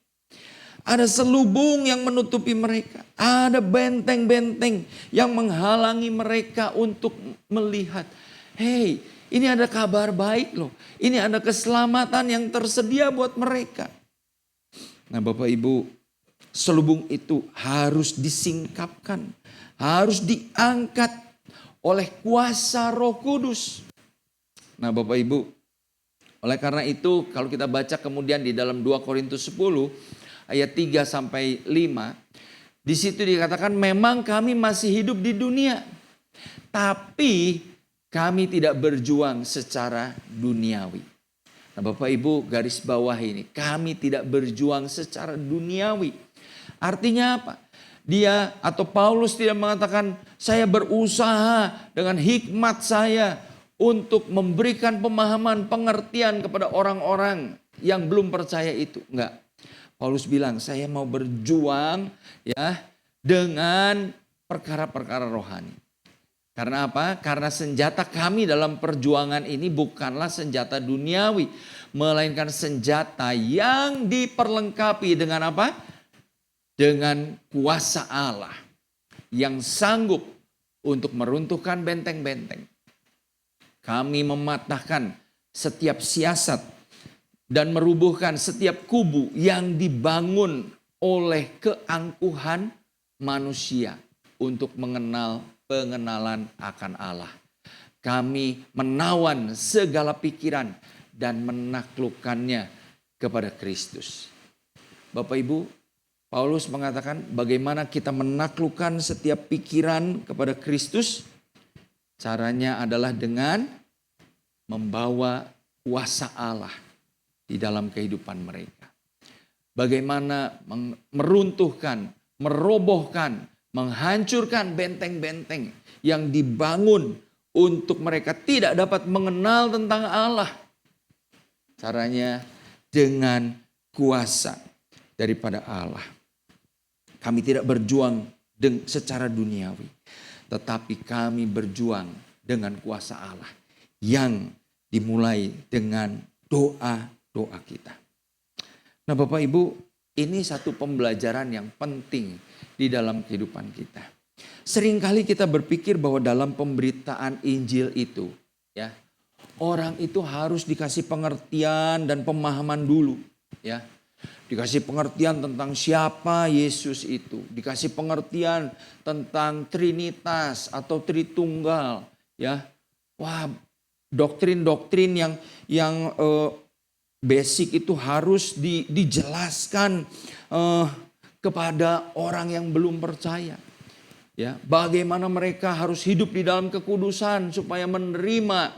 Ada selubung yang menutupi mereka. Ada benteng-benteng yang menghalangi mereka untuk melihat. Hei, ini ada kabar baik loh. Ini ada keselamatan yang tersedia buat mereka. Nah Bapak Ibu, selubung itu harus disingkapkan. Harus diangkat oleh kuasa Roh Kudus. Nah Bapak Ibu, oleh karena itu kalau kita baca kemudian di dalam 2 Korintus 10 ayat 3 sampai 5. Di situ dikatakan memang kami masih hidup di dunia. Tapi kami tidak berjuang secara duniawi. Nah Bapak Ibu garis bawah ini. Kami tidak berjuang secara duniawi. Artinya apa? Dia atau Paulus tidak mengatakan saya berusaha dengan hikmat saya untuk memberikan pemahaman, pengertian kepada orang-orang yang belum percaya itu. Enggak. Paulus bilang saya mau berjuang ya dengan perkara-perkara rohani. Karena apa? Karena senjata kami dalam perjuangan ini bukanlah senjata duniawi, melainkan senjata yang diperlengkapi dengan apa? Dengan kuasa Allah yang sanggup untuk meruntuhkan benteng-benteng. Kami mematahkan setiap siasat dan merubuhkan setiap kubu yang dibangun oleh keangkuhan manusia untuk mengenal pengenalan akan Allah. Kami menawan segala pikiran dan menaklukkannya kepada Kristus. Bapak Ibu, Paulus mengatakan bagaimana kita menaklukkan setiap pikiran kepada Kristus. Caranya adalah dengan membawa kuasa Allah di dalam kehidupan mereka. Bagaimana meruntuhkan, merobohkan, menghancurkan benteng-benteng yang dibangun untuk mereka tidak dapat mengenal tentang Allah. Caranya dengan kuasa daripada Allah. Kami tidak berjuang secara duniawi, tetapi kami berjuang dengan kuasa Allah yang dimulai dengan doa-doa kita. Nah Bapak Ibu, ini satu pembelajaran yang penting di dalam kehidupan kita. Seringkali kita berpikir bahwa dalam pemberitaan Injil itu, ya, orang itu harus dikasih pengertian dan pemahaman dulu, ya. Dikasih pengertian tentang siapa Yesus itu. Dikasih pengertian tentang Trinitas atau Tritunggal. Ya, wah, doktrin-doktrin yang basic itu harus dijelaskan kepada orang yang belum percaya. Ya, bagaimana mereka harus hidup di dalam kekudusan supaya menerima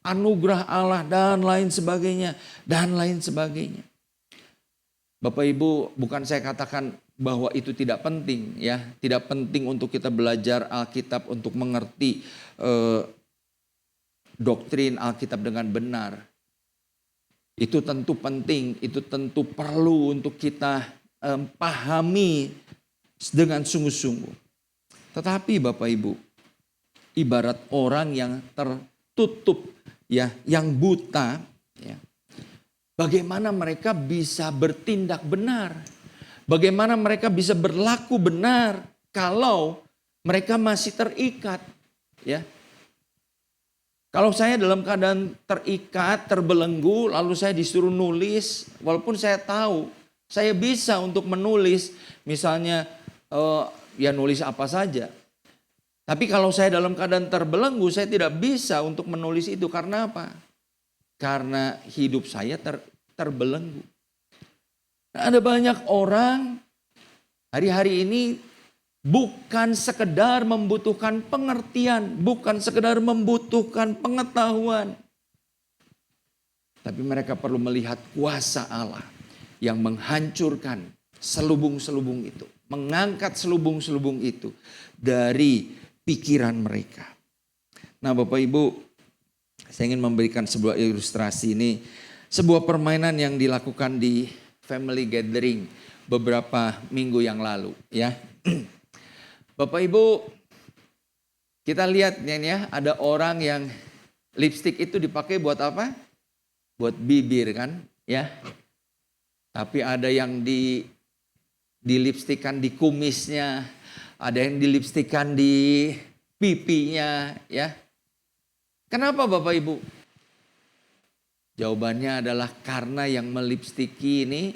anugerah Allah dan lain sebagainya dan lain sebagainya. Bapak Ibu, bukan saya katakan bahwa itu tidak penting ya, tidak penting untuk kita belajar Alkitab untuk mengerti doktrin Alkitab dengan benar. Itu tentu penting, itu tentu perlu untuk kita pahami dengan sungguh-sungguh. Tetapi Bapak Ibu, ibarat orang yang tertutup ya, yang buta ya. Bagaimana mereka bisa bertindak benar? Bagaimana mereka bisa berlaku benar kalau mereka masih terikat? Ya. Kalau saya dalam keadaan terikat, terbelenggu, lalu saya disuruh nulis, walaupun saya tahu saya bisa untuk menulis, misalnya ya nulis apa saja. Tapi kalau saya dalam keadaan terbelenggu, saya tidak bisa untuk menulis itu. Karena apa? Karena hidup saya terbelenggu. Ada banyak orang hari-hari ini bukan sekedar membutuhkan pengertian, bukan sekedar membutuhkan pengetahuan. Tapi mereka perlu melihat kuasa Allah yang menghancurkan selubung-selubung itu. Mengangkat selubung-selubung itu dari pikiran mereka. Nah Bapak Ibu, saya ingin memberikan sebuah ilustrasi ini. sebuah permainan yang dilakukan di family gathering beberapa minggu yang lalu ya. Bapak Ibu, kita lihat ya, ada orang yang lipstik itu dipakai buat apa? Buat bibir kan ya. Tapi ada yang dilipstikan di kumisnya, ada yang dilipstikan di pipinya ya. Kenapa Bapak Ibu? Jawabannya adalah karena yang melipstiki ini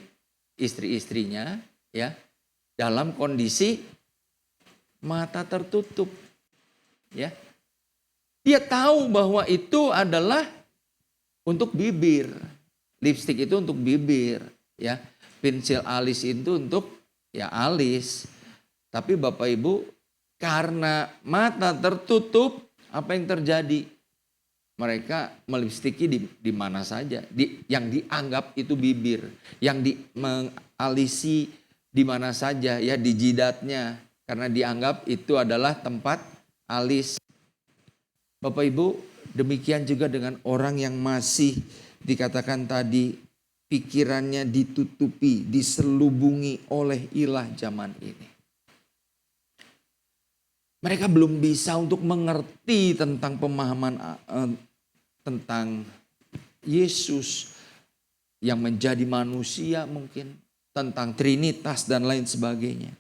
istri-istrinya ya, dalam kondisi mata tertutup ya. Dia tahu bahwa itu adalah untuk bibir. Lipstik itu untuk bibir ya. Pensil alis itu untuk ya alis. Tapi Bapak Ibu, karena mata tertutup, apa yang terjadi? Mereka melipstiki di mana saja, yang dianggap itu bibir, yang mengalisi di mana saja ya, di jidatnya, karena dianggap itu adalah tempat alis. Bapak Ibu, demikian juga dengan orang yang masih dikatakan tadi pikirannya ditutupi, diselubungi oleh ilah zaman ini. Mereka belum bisa untuk mengerti tentang pemahaman tentang Yesus yang menjadi manusia mungkin, tentang Trinitas dan lain sebagainya.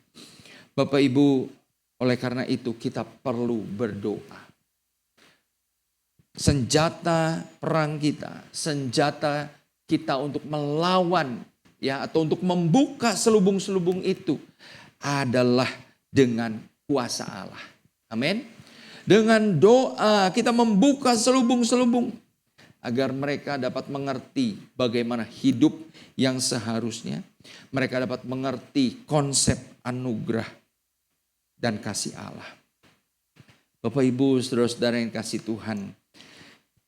Bapak Ibu, oleh karena itu kita perlu berdoa. Senjata perang kita, senjata kita untuk melawan ya, atau untuk membuka selubung-selubung itu adalah dengan kuasa Allah. Amin. Dengan doa kita membuka selubung-selubung agar mereka dapat mengerti bagaimana hidup yang seharusnya. Mereka dapat mengerti konsep anugerah dan kasih Allah. Bapak Ibu, saudara-saudara yang kasih Tuhan,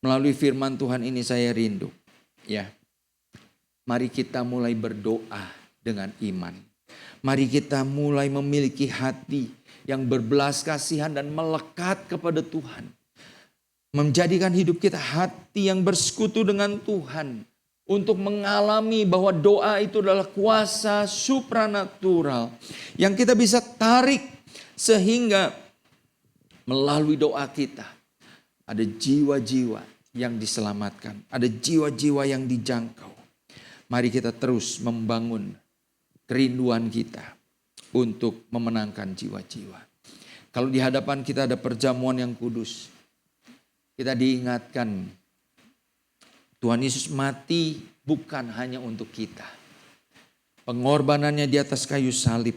melalui firman Tuhan ini saya rindu ya. Mari kita mulai berdoa dengan iman. Mari kita mulai memiliki hati yang berbelas kasihan dan melekat kepada Tuhan. Menjadikan hidup kita hati yang bersekutu dengan Tuhan. Untuk mengalami bahwa doa itu adalah kuasa supranatural. Yang kita bisa tarik sehingga melalui doa kita ada jiwa-jiwa yang diselamatkan. Ada jiwa-jiwa yang dijangkau. Mari kita terus membangun kerinduan kita untuk memenangkan jiwa-jiwa. Kalau di hadapan kita ada perjamuan yang kudus, kita diingatkan Tuhan Yesus mati bukan hanya untuk kita. Pengorbanannya di atas kayu salib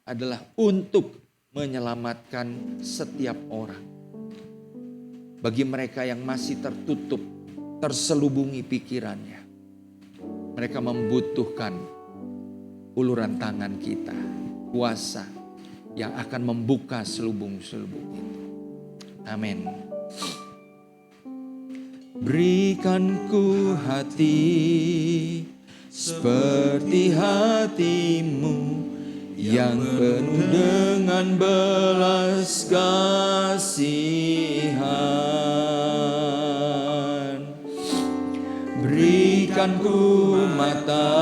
adalah untuk menyelamatkan setiap orang. Bagi mereka yang masih tertutup, terselubungi pikirannya, mereka membutuhkan uluran tangan kita, kuasa yang akan membuka selubung-selubung itu. Amin. Berikan ku hati seperti hatimu yang penuh dengan belas kasihan. Berikan ku mata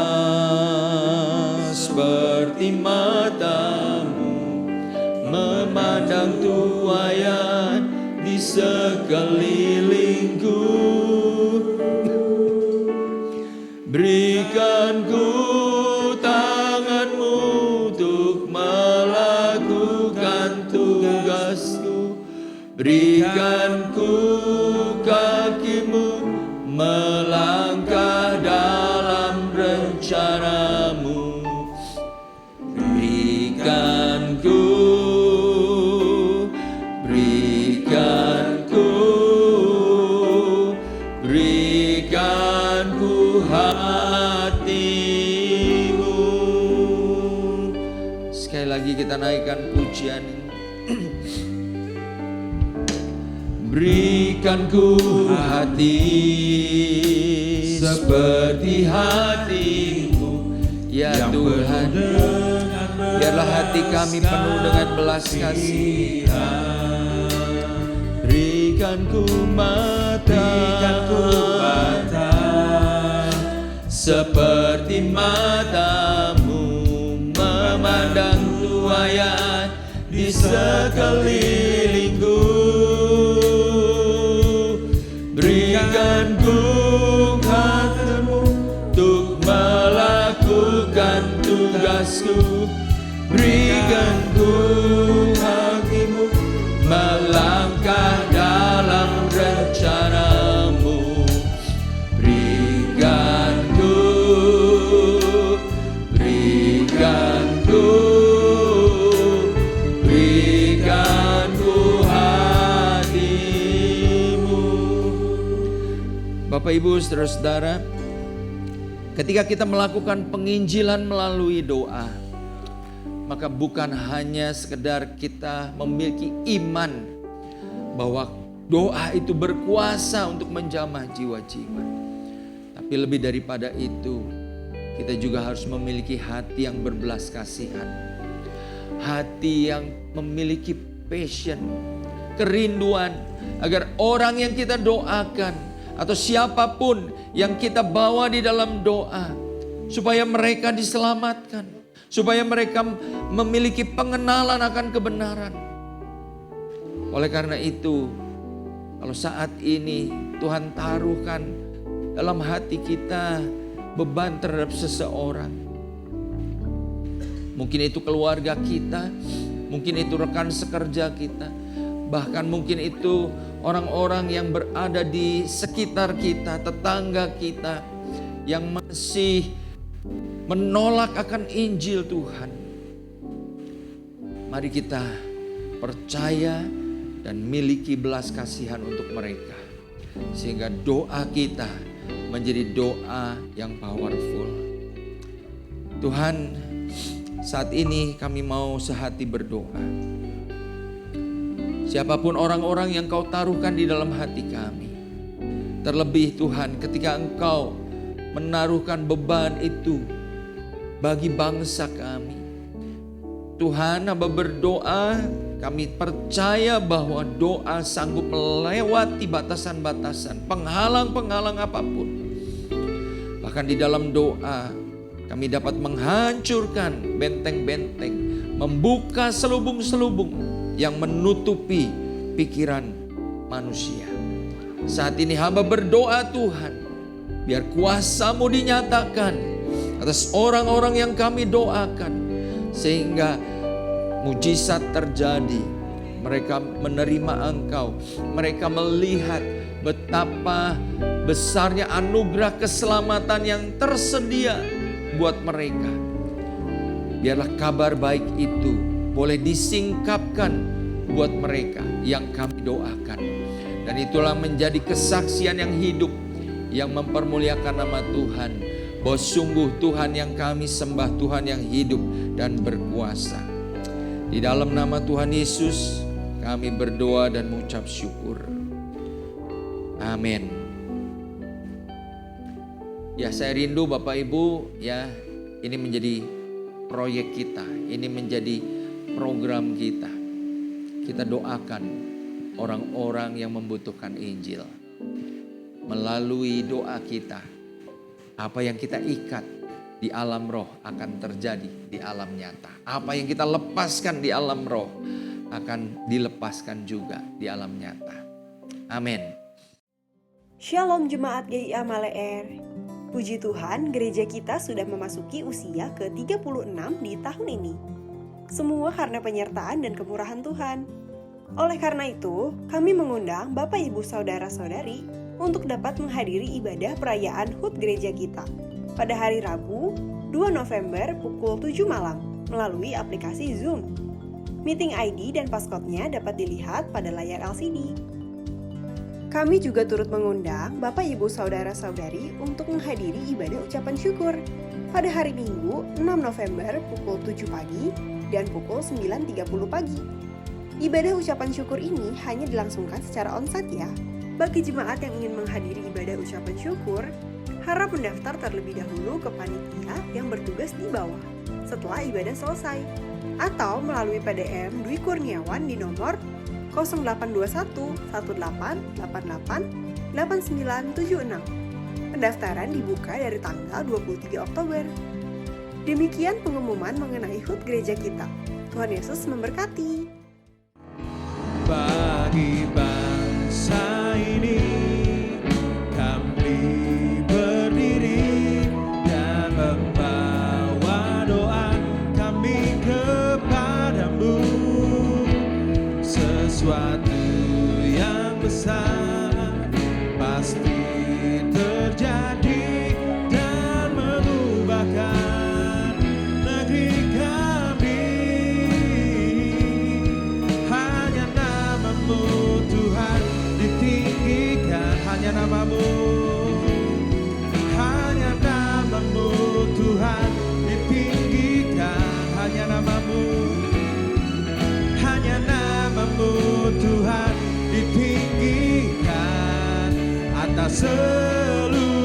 seperti matamu, memandang tuaian di sekelilingku. Berikan ku tanganmu untuk melakukan tugasku. Berikan ku kakimu melangkah dalam rencanamu. Berikan ku hatimu. Sekali lagi kita naikkan pujian ini. Berikan ku hati seperti hatimu, ya Tuhan. Biarlah hati kami penuh dengan belas kasihan. Berikan ku mata seperti matamu memandang tuayan di sekelilingku. Berikan ku hatimu untuk melakukan tugasku. Berikan ku hatimu melangkah dalam rencanamu. Berikan ku hatimu. Bapak Ibu saudara-saudara, ketika kita melakukan penginjilan melalui doa, maka bukan hanya sekedar kita memiliki iman bahwa doa itu berkuasa untuk menjamah jiwa-jiwa. Tapi lebih daripada itu, kita juga harus memiliki hati yang berbelas kasihan. Hati yang memiliki passion, kerinduan agar orang yang kita doakan atau siapapun yang kita bawa di dalam doa, supaya mereka diselamatkan, supaya mereka memiliki pengenalan akan kebenaran. Oleh karena itu, kalau saat ini Tuhan taruhkan dalam hati kita beban terhadap seseorang, mungkin itu keluarga kita, mungkin itu rekan sekerja kita, bahkan mungkin itu orang-orang yang berada di sekitar kita, tetangga kita yang masih menolak akan Injil Tuhan. Mari kita percaya dan miliki belas kasihan untuk mereka, sehingga doa kita menjadi doa yang powerful. Tuhan, saat ini kami mau sehati berdoa. Siapapun orang-orang yang Kau taruhkan di dalam hati kami, terlebih Tuhan ketika Engkau menaruhkan beban itu bagi bangsa kami. Tuhan, hamba berdoa, kami percaya bahwa doa sanggup melewati batasan-batasan, penghalang-penghalang apapun. Bahkan di dalam doa kami dapat menghancurkan benteng-benteng, membuka selubung-selubung yang menutupi pikiran manusia. Saat ini hamba berdoa Tuhan, biar kuasa-Mu dinyatakan atas orang-orang yang kami doakan, sehingga mujizat terjadi. Mereka menerima Engkau, mereka melihat betapa besarnya anugerah keselamatan yang tersedia buat mereka. Biarlah kabar baik itu boleh disingkapkan buat mereka yang kami doakan. Dan itulah menjadi kesaksian yang hidup, yang mempermuliakan nama Tuhan, bahwa sungguh Tuhan yang kami sembah, Tuhan yang hidup dan berkuasa. Di dalam nama Tuhan Yesus kami berdoa dan mengucap syukur. Amin. Ya, saya rindu Bapak Ibu, ya, ini menjadi proyek kita, ini menjadi program kita. Kita doakan orang-orang yang membutuhkan Injil. Melalui doa kita, apa yang kita ikat di alam roh akan terjadi di alam nyata. Apa yang kita lepaskan di alam roh akan dilepaskan juga di alam nyata. Amin. Shalom Jemaat GIA Maleer. Puji Tuhan, gereja kita sudah memasuki usia ke-36 di tahun ini. Semua karena penyertaan dan kemurahan Tuhan. Oleh karena itu, kami mengundang Bapak Ibu Saudara-saudari untuk dapat menghadiri ibadah perayaan HUT gereja kita pada hari Rabu 2 November pukul 7 malam melalui aplikasi Zoom. Meeting ID dan paskotnya dapat dilihat pada layar LCD. Kami juga turut mengundang Bapak Ibu Saudara-saudari untuk menghadiri ibadah ucapan syukur pada hari Minggu 6 November pukul 7 pagi dan pukul 9.30 pagi. Ibadah ucapan syukur ini hanya dilangsungkan secara onsite ya. Bagi jemaat yang ingin menghadiri ibadah ucapan syukur, harap mendaftar terlebih dahulu ke panitia yang bertugas di bawah setelah ibadah selesai, atau melalui PDM Dwi Kurniawan di nomor 0821 1888 8976. pendaftaran dibuka dari tanggal 23 Oktober. Demikian pengumuman mengenai HUT gereja kita. Tuhan Yesus memberkati. Bagi bangsa ini kami berdiri dan membawa doa kami kepadamu. Sesuatu yang besar pasti terjadi dan mengubahkan negeri kami. Hanya namamu Tuhan ditinggikan, hanya namamu, hanya namamu Tuhan ditinggikan, hanya namamu, hanya namamu Tuhan ditinggikan atas seluruh